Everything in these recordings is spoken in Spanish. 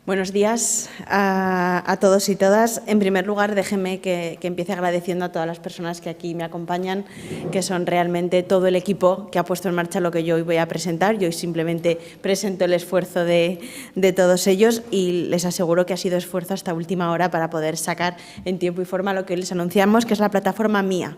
Buenos días a todos y todas. En primer lugar, déjenme que empiece agradeciendo a todas las personas que aquí me acompañan, que son realmente todo el equipo que ha puesto en marcha lo que yo hoy voy a presentar. Yo hoy simplemente presento el esfuerzo de todos ellos y les aseguro que ha sido esfuerzo hasta última hora para poder sacar en tiempo y forma lo que hoy les anunciamos, que es la plataforma MIA.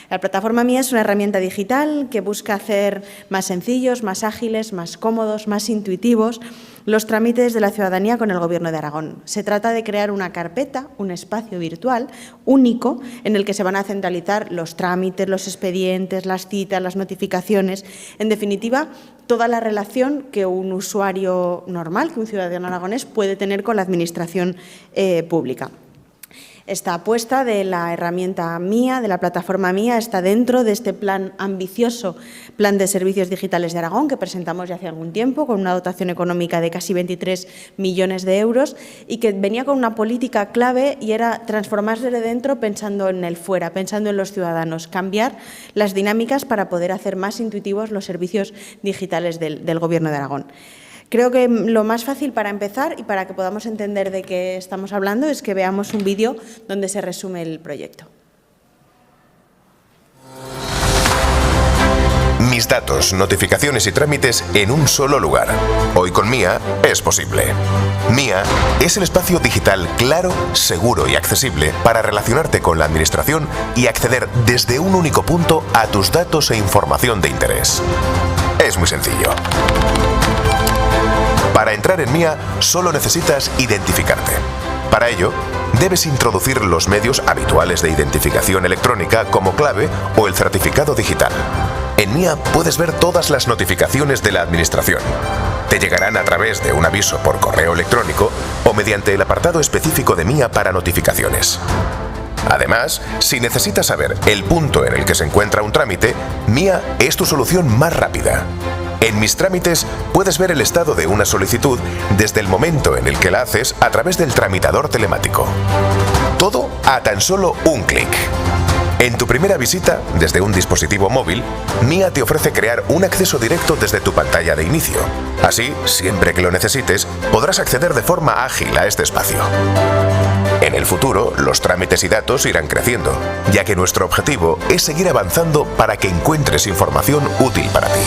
La plataforma MIA es una herramienta digital que busca hacer más sencillos, más ágiles, más cómodos, más intuitivos los trámites de la ciudadanía con el Gobierno de Aragón. Se trata de crear una carpeta, un espacio virtual único en el que se van a centralizar los trámites, los expedientes, las citas, las notificaciones, en definitiva, toda la relación que un usuario normal, que un ciudadano aragonés puede tener con la Administración pública. Esta apuesta de la herramienta MIA, de la plataforma MIA, está dentro de este plan ambicioso, Plan de Servicios Digitales de Aragón, que presentamos ya hace algún tiempo, con una dotación económica de casi 23 millones de euros y que venía con una política clave y era transformarse de dentro pensando en el fuera, pensando en los ciudadanos, cambiar las dinámicas para poder hacer más intuitivos los servicios digitales del Gobierno de Aragón. Creo que lo más fácil para empezar y para que podamos entender de qué estamos hablando es que veamos un vídeo donde se resume el proyecto. Mis datos, notificaciones y trámites en un solo lugar. Hoy con MIA es posible. MIA es el espacio digital claro, seguro y accesible para relacionarte con la Administración y acceder desde un único punto a tus datos e información de interés. Es muy sencillo. Para entrar en MIA solo necesitas identificarte. Para ello, debes introducir los medios habituales de identificación electrónica como clave o el certificado digital. En MIA puedes ver todas las notificaciones de la Administración. Te llegarán a través de un aviso por correo electrónico o mediante el apartado específico de MIA para notificaciones. Además, si necesitas saber el punto en el que se encuentra un trámite, MIA es tu solución más rápida. En Mis Trámites puedes ver el estado de una solicitud desde el momento en el que la haces a través del tramitador telemático. Todo a tan solo un clic. En tu primera visita, desde un dispositivo móvil, MIA te ofrece crear un acceso directo desde tu pantalla de inicio. Así, siempre que lo necesites, podrás acceder de forma ágil a este espacio. En el futuro, los trámites y datos irán creciendo, ya que nuestro objetivo es seguir avanzando para que encuentres información útil para ti.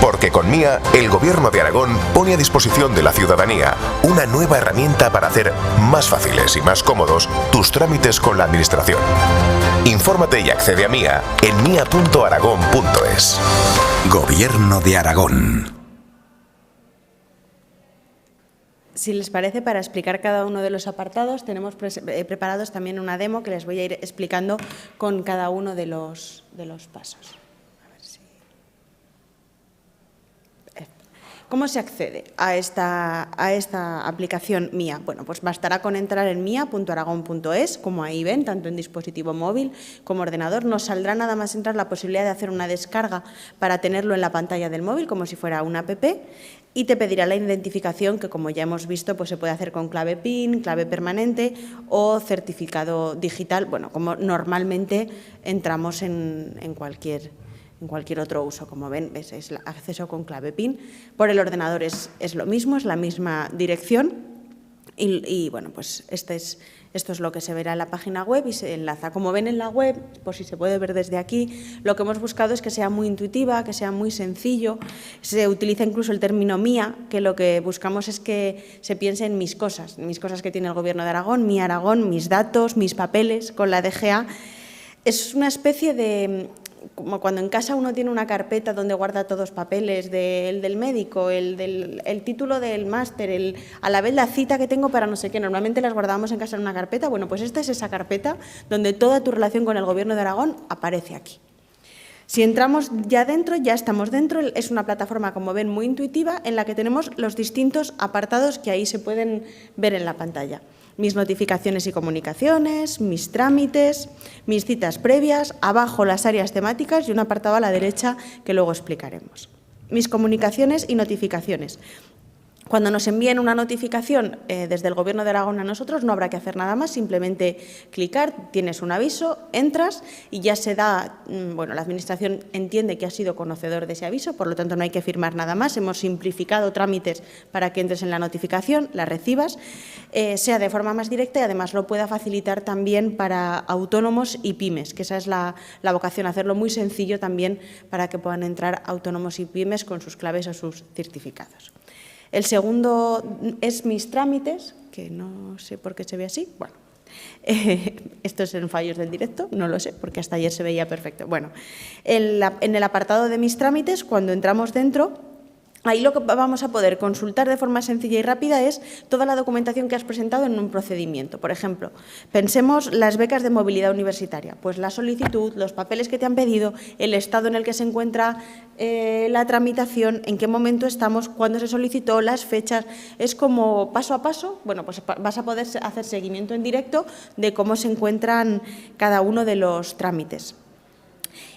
Porque con MIA, el Gobierno de Aragón pone a disposición de la ciudadanía una nueva herramienta para hacer más fáciles y más cómodos tus trámites con la Administración. Infórmate y accede a MIA en mia.aragón.es. Gobierno de Aragón. Si les parece, para explicar cada uno de los apartados, tenemos preparados también una demo que les voy a ir explicando con cada uno de los pasos. ¿Cómo se accede a esta aplicación MIA? Bueno, pues bastará con entrar en mia.aragón.es, como ahí ven, tanto en dispositivo móvil como ordenador. Nos saldrá nada más entrar la posibilidad de hacer una descarga para tenerlo en la pantalla del móvil, como si fuera una app, y te pedirá la identificación que, como ya hemos visto, pues se puede hacer con clave PIN, clave permanente o certificado digital, bueno, como normalmente entramos en cualquier otro uso. Como ven, es el acceso con clave PIN. Por el ordenador es lo mismo, es la misma dirección y bueno, pues esto es lo que se verá en la página web y se enlaza. Como ven en la web, por si se puede ver desde aquí, lo que hemos buscado es que sea muy intuitiva, que sea muy sencillo. Se utiliza incluso el término MIA, que lo que buscamos es que se piense en mis cosas que tiene el Gobierno de Aragón, MIA Aragón, mis datos, mis papeles con la DGA. Es una especie de... como cuando en casa uno tiene una carpeta donde guarda todos los papeles, del médico, el título del máster, a la vez la cita que tengo para no sé qué, normalmente las guardábamos en casa en una carpeta. Bueno, pues esta es esa carpeta donde toda tu relación con el Gobierno de Aragón aparece aquí. Si entramos ya dentro, ya estamos dentro. Es una plataforma, como ven, muy intuitiva, en la que tenemos los distintos apartados que ahí se pueden ver en la pantalla. Mis notificaciones y comunicaciones, mis trámites, mis citas previas, abajo las áreas temáticas y un apartado a la derecha que luego explicaremos. Mis comunicaciones y notificaciones. Cuando nos envíen una notificación desde el Gobierno de Aragón a nosotros, no habrá que hacer nada más, simplemente clicar, tienes un aviso, entras y ya se da, bueno, la Administración entiende que has sido conocedor de ese aviso, por lo tanto no hay que firmar nada más, hemos simplificado trámites para que entres en la notificación, la recibas, sea de forma más directa y además lo pueda facilitar también para autónomos y pymes, que esa es la vocación, hacerlo muy sencillo también para que puedan entrar autónomos y pymes con sus claves o sus certificados. El segundo es mis trámites, que no sé por qué se ve así. Bueno, esto es en fallos del directo, no lo sé, porque hasta ayer se veía perfecto. Bueno, en el apartado de mis trámites, cuando entramos dentro, ahí lo que vamos a poder consultar de forma sencilla y rápida es toda la documentación que has presentado en un procedimiento. Por ejemplo, pensemos las becas de movilidad universitaria, pues la solicitud, los papeles que te han pedido, el estado en el que se encuentra la tramitación, en qué momento estamos, cuándo se solicitó, las fechas. Es como paso a paso, bueno, pues vas a poder hacer seguimiento en directo de cómo se encuentran cada uno de los trámites.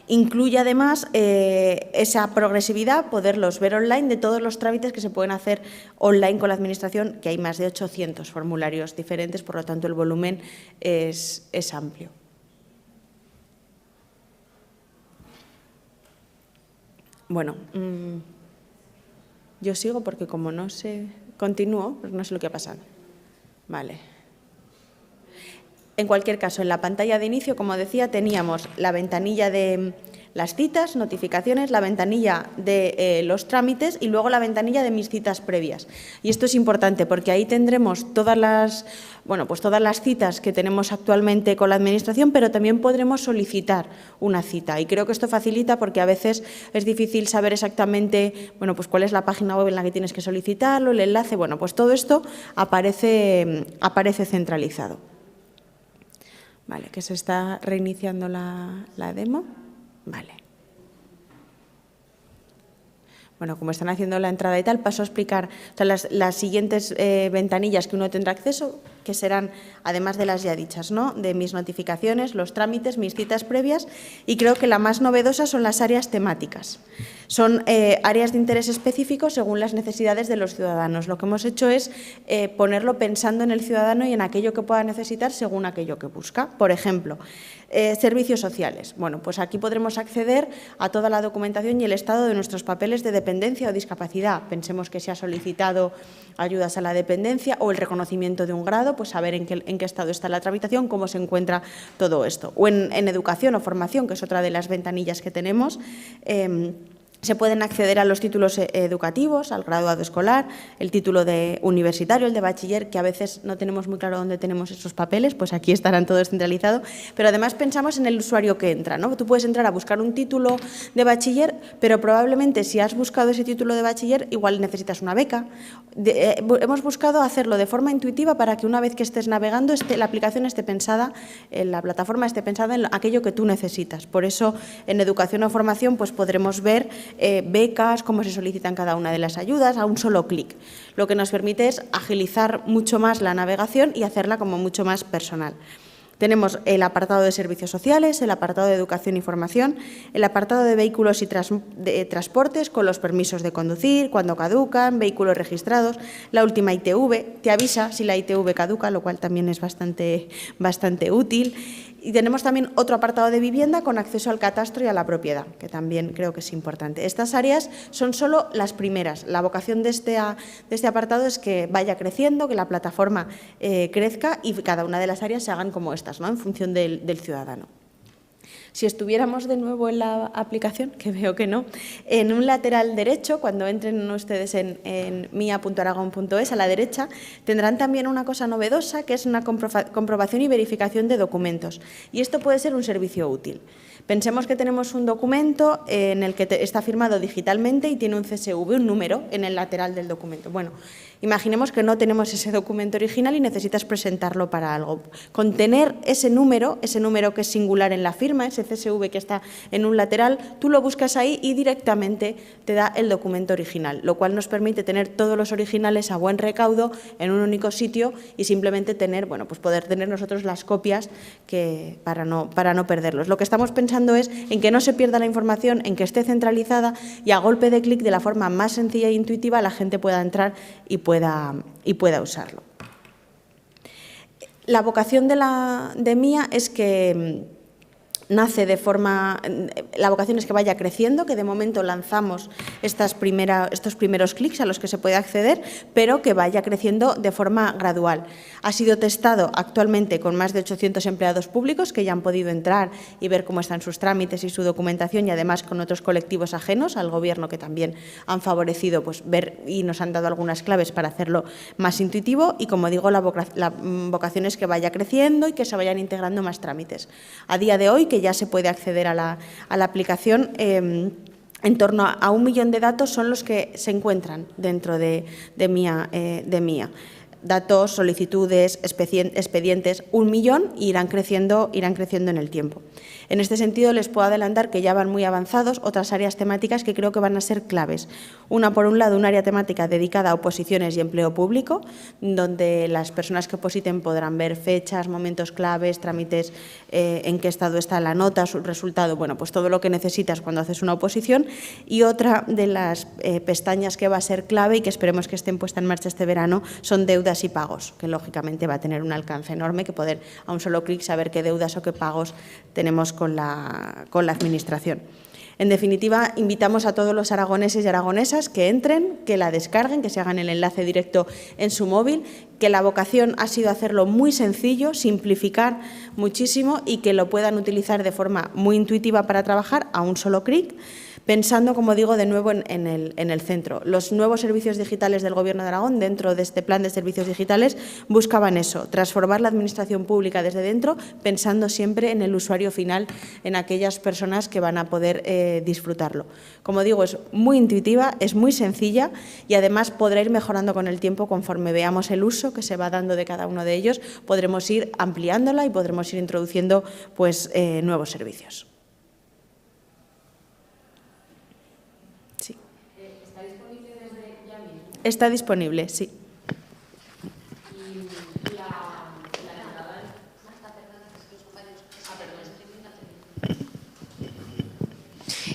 Incluye además esa progresividad, poderlos ver online de todos los trámites que se pueden hacer online con la Administración, que hay más de 800 formularios diferentes, por lo tanto el volumen es amplio. Bueno, yo sigo porque como no sé, continúo, pues no sé lo que ha pasado. Vale. En cualquier caso, en la pantalla de inicio, como decía, teníamos la ventanilla de las citas, notificaciones, la ventanilla de los trámites y luego la ventanilla de mis citas previas. Y esto es importante porque ahí tendremos todas las citas que tenemos actualmente con la Administración, pero también podremos solicitar una cita. Y creo que esto facilita porque a veces es difícil saber exactamente, bueno, pues cuál es la página web en la que tienes que solicitarlo, el enlace. Bueno, pues todo esto aparece centralizado. Vale, que se está reiniciando la demo. Vale. Bueno, como están haciendo la entrada y tal, paso a explicar las siguientes ventanillas que uno tendrá acceso, que serán, además de las ya dichas, ¿no?, de mis notificaciones, los trámites, mis citas previas, y creo que la más novedosa son las áreas temáticas. Son áreas de interés específico según las necesidades de los ciudadanos. Lo que hemos hecho es ponerlo pensando en el ciudadano y en aquello que pueda necesitar según aquello que busca. Por ejemplo, servicios sociales. Bueno, pues aquí podremos acceder a toda la documentación y el estado de nuestros papeles de dependencia o discapacidad. Pensemos que se ha solicitado ayudas a la dependencia o el reconocimiento de un grado, pues saber en qué estado está la tramitación, cómo se encuentra todo esto. O en educación o formación, que es otra de las ventanillas que tenemos, se pueden acceder a los títulos educativos, al graduado escolar, el título de universitario, el de bachiller, que a veces no tenemos muy claro dónde tenemos esos papeles, pues aquí estarán todos centralizados. Pero además pensamos en el usuario que entra, ¿no? Tú puedes entrar a buscar un título de bachiller, pero probablemente si has buscado ese título de bachiller, igual necesitas una beca. Hemos buscado hacerlo de forma intuitiva para que una vez que estés navegando, la aplicación esté pensada, la plataforma esté pensada en aquello que tú necesitas. Por eso, en educación o formación, pues podremos ver becas, cómo se solicitan cada una de las ayudas a un solo clic. Lo que nos permite es agilizar mucho más la navegación y hacerla como mucho más personal. Tenemos el apartado de servicios sociales, el apartado de educación y formación, el apartado de vehículos y transportes con los permisos de conducir, cuando caducan, vehículos registrados, la última ITV, te avisa si la ITV caduca, lo cual también es bastante útil. Y tenemos también otro apartado de vivienda con acceso al catastro y a la propiedad, que también creo que es importante. Estas áreas son solo las primeras. La vocación de este apartado es que vaya creciendo, que la plataforma crezca y cada una de las áreas se hagan como estas, ¿no?, en función del ciudadano. Si estuviéramos de nuevo en la aplicación, que veo que no, en un lateral derecho, cuando entren ustedes en mia.aragón.es, a la derecha, tendrán también una cosa novedosa, que es una comprobación y verificación de documentos. Y esto puede ser un servicio útil. Pensemos que tenemos un documento en el que está firmado digitalmente y tiene un CSV, un número, en el lateral del documento. Bueno, Imaginemos que no tenemos ese documento original y necesitas presentarlo para algo. Con tener ese número que es singular en la firma, ese CSV que está en un lateral, tú lo buscas ahí y directamente te da el documento original, lo cual nos permite tener todos los originales a buen recaudo en un único sitio y simplemente tener, bueno, pues poder tener nosotros las copias para no perderlos. Lo que estamos pensando es en que no se pierda la información, en que esté centralizada y a golpe de clic, de la forma más sencilla e intuitiva, la gente pueda entrar y pueda usarlo. La vocación de MIA es que nace la vocación es que vaya creciendo, que de momento lanzamos estos primeros clics a los que se puede acceder, pero que vaya creciendo de forma gradual. Ha sido testado actualmente con más de 800 empleados públicos que ya han podido entrar y ver cómo están sus trámites y su documentación, y además con otros colectivos ajenos al Gobierno que también han favorecido pues, ver y nos han dado algunas claves para hacerlo más intuitivo. Y, como digo, la vocación es que vaya creciendo y que se vayan integrando más trámites. A día de hoy, que ya se puede acceder a la aplicación, en torno a 1 millón de datos son los que se encuentran dentro de MIA. Datos, solicitudes, expedientes, 1 millón, y irán creciendo en el tiempo. En este sentido, les puedo adelantar que ya van muy avanzados otras áreas temáticas que creo que van a ser claves. Una, por un lado, un área temática dedicada a oposiciones y empleo público, donde las personas que opositen podrán ver fechas, momentos claves, trámites, en qué estado está la nota, su resultado, bueno, pues todo lo que necesitas cuando haces una oposición. Y otra de las pestañas que va a ser clave y que esperemos que estén puestas en marcha este verano son deudas y pagos, que lógicamente va a tener un alcance enorme, que poder a un solo clic saber qué deudas o qué pagos tenemos con la Administración. En definitiva, invitamos a todos los aragoneses y aragonesas que entren, que la descarguen, que se hagan el enlace directo en su móvil, que la vocación ha sido hacerlo muy sencillo, simplificar muchísimo y que lo puedan utilizar de forma muy intuitiva para trabajar a un solo clic, pensando, como digo, de nuevo en el centro. Los nuevos servicios digitales del Gobierno de Aragón, dentro de este plan de servicios digitales, buscaban eso, transformar la administración pública desde dentro, pensando siempre en el usuario final, en aquellas personas que van a poder disfrutarlo. Como digo, es muy intuitiva, es muy sencilla y además podrá ir mejorando con el tiempo conforme veamos el uso que se va dando de cada uno de ellos. Podremos ir ampliándola y podremos ir introduciendo pues, nuevos servicios. Sí. ¿Está disponible desde ya mismo? Está disponible, sí.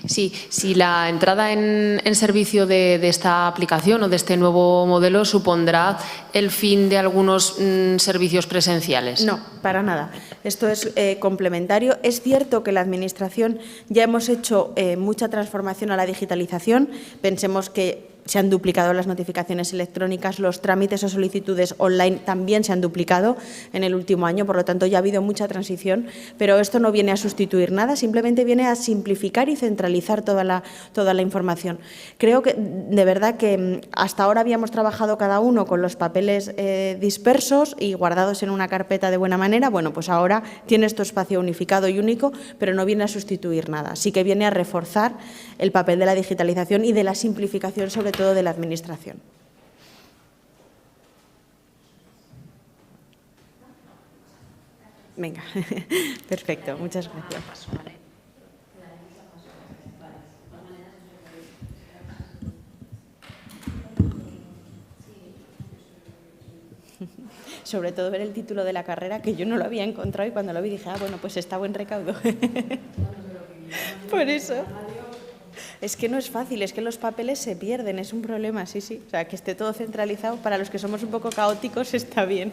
Sí, si la entrada en servicio de esta aplicación o de este nuevo modelo supondrá el fin de algunos servicios presenciales. No, para nada. Esto es complementario. Es cierto que la Administración ya hemos hecho mucha transformación a la digitalización. Pensemos que se han duplicado las notificaciones electrónicas, los trámites o solicitudes online también se han duplicado en el último año, por lo tanto ya ha habido mucha transición, pero esto no viene a sustituir nada, simplemente viene a simplificar y centralizar toda la información. Creo que, de verdad, que hasta ahora habíamos trabajado cada uno con los papeles dispersos y guardados en una carpeta de buena manera. Bueno, pues ahora tiene este espacio unificado y único, pero no viene a sustituir nada. Sí que viene a reforzar el papel de la digitalización y de la simplificación, sobre todo de la Administración. Venga, perfecto, muchas gracias. Sobre todo ver el título de la carrera, que yo no lo había encontrado y cuando lo vi dije, bueno, pues está a buen recaudo. Por eso. Es que no es fácil, es que los papeles se pierden, es un problema, sí. O sea, que esté todo centralizado, para los que somos un poco caóticos está bien.